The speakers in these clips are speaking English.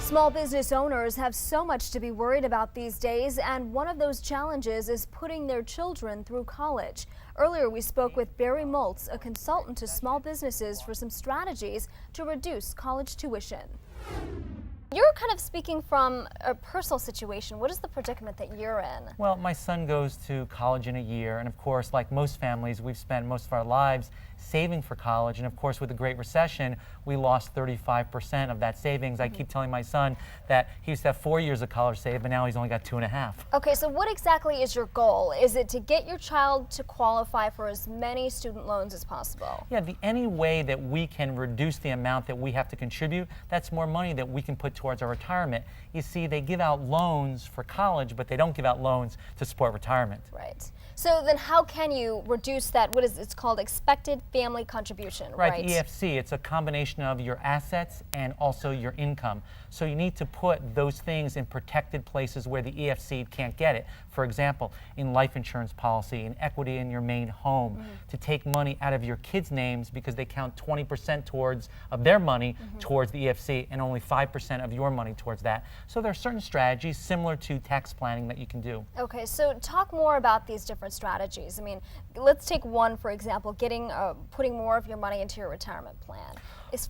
Small business owners have so much to be worried about these days, and one of those challenges is putting their children through college. Earlier, we spoke with Barry Moltz, a consultant to small businesses, for some strategies to reduce college tuition. You're kind of speaking from a personal situation. What is the predicament that you're in? Well, my son goes to college in a year, and of course, like most families, we've spent most of our lives saving for college, and of course, with the Great Recession, we lost 35% of that savings. I keep telling my son that he used to have 4 years of college saved, but now he's only got 2.5. Okay, so what exactly is your goal? Is it to get your child to qualify for as many student loans as possible? Yeah, any way that we can reduce the amount that we have to contribute, that's more money that we can put towards our retirement. You see, they give out loans for college, but they don't give out loans to support retirement. Right. So then how can you reduce that, it's called expected family contribution, right? The EFC, it's a combination of your assets and also your income. So you need to put those things in protected places where the EFC can't get it. For example, in life insurance policy, in equity in your main home, to take money out of your kids' names because they count 20% of their money towards the EFC and only 5% of your money towards that. So there are certain strategies similar to tax planning that you can do. Okay, so talk more about these different strategies. I mean, let's take one, for example, putting more of your money into your retirement plan.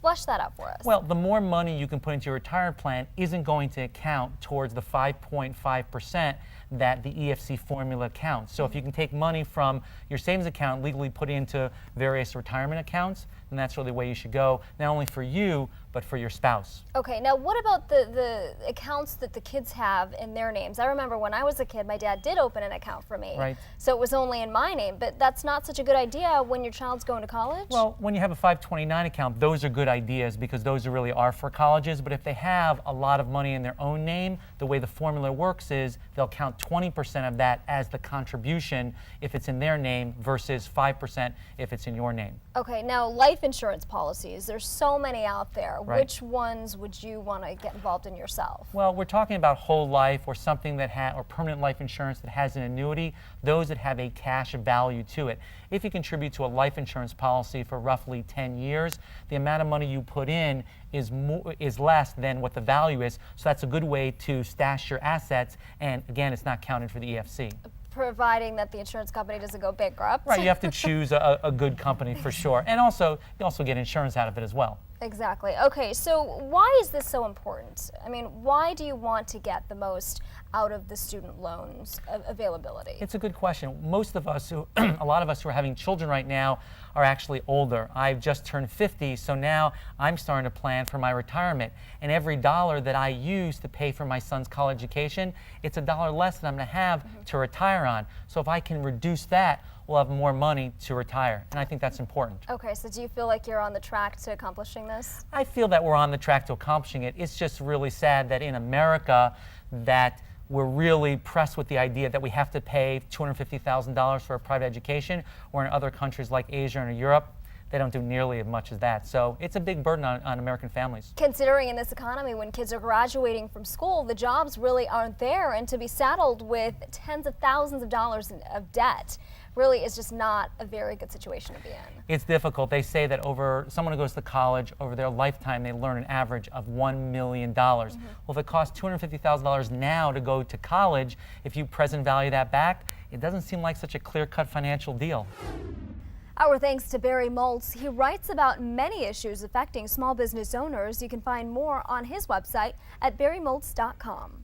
Flesh that out for us. Well, the more money you can put into your retirement plan isn't going to count towards the 5.5% that the EFC formula counts. So if you can take money from your savings account, legally put it into various retirement accounts, then that's really the way you should go, not only for you, but for your spouse. Okay, now what about the accounts that the kids have in their names? I remember when I was a kid, my dad did open an account for me. Right. So it was only in my name, but that's not such a good idea when your child's going to college? Well, when you have a 529 account, those are good ideas because those really are for colleges, but if they have a lot of money in their own name, the way the formula works is they'll count 20% of that as the contribution if it's in their name versus 5% if it's in your name. Okay, now life insurance policies, there's so many out there. Right. Which ones would you want to get involved in yourself? Well, we're talking about whole life or something that or permanent life insurance that has an annuity, those that have a cash value to it. If you contribute to a life insurance policy for roughly 10 years, the amount of money you put in is less than what the value is, so that's a good way to stash your assets, and again, it's not counted for the EFC. Providing that the insurance company doesn't go bankrupt. Right, you have to choose a good company for sure, and also you also get insurance out of it as well. Exactly. Okay, so why is this so important? I mean, why do you want to get the most out of the student loans availability? It's a good question. Most of us, a lot of us who are having children right now are actually older. I've just turned 50, so now I'm starting to plan for my retirement. And every dollar that I use to pay for my son's college education, it's $1 less that I'm going to have to retire on. So if I can reduce that, we'll have more money to retire, and I think that's important. Okay, so do you feel like you're on the track to accomplishing this? I feel that we're on the track to accomplishing it. It's just really sad that in America that we're really pressed with the idea that we have to pay $250,000 for a private education, where in other countries like Asia and Europe, they don't do nearly as much as that. So it's a big burden on American families. Considering in this economy when kids are graduating from school, the jobs really aren't there, and to be saddled with tens of thousands of dollars of debt really is just not a very good situation to be in. It's difficult. They say that someone who goes to college, over their lifetime, they learn an average of $1 million. Well, if it costs $250,000 now to go to college, if you present value that back, it doesn't seem like such a clear-cut financial deal. Our thanks to Barry Moltz. He writes about many issues affecting small business owners. You can find more on his website at barrymoltz.com.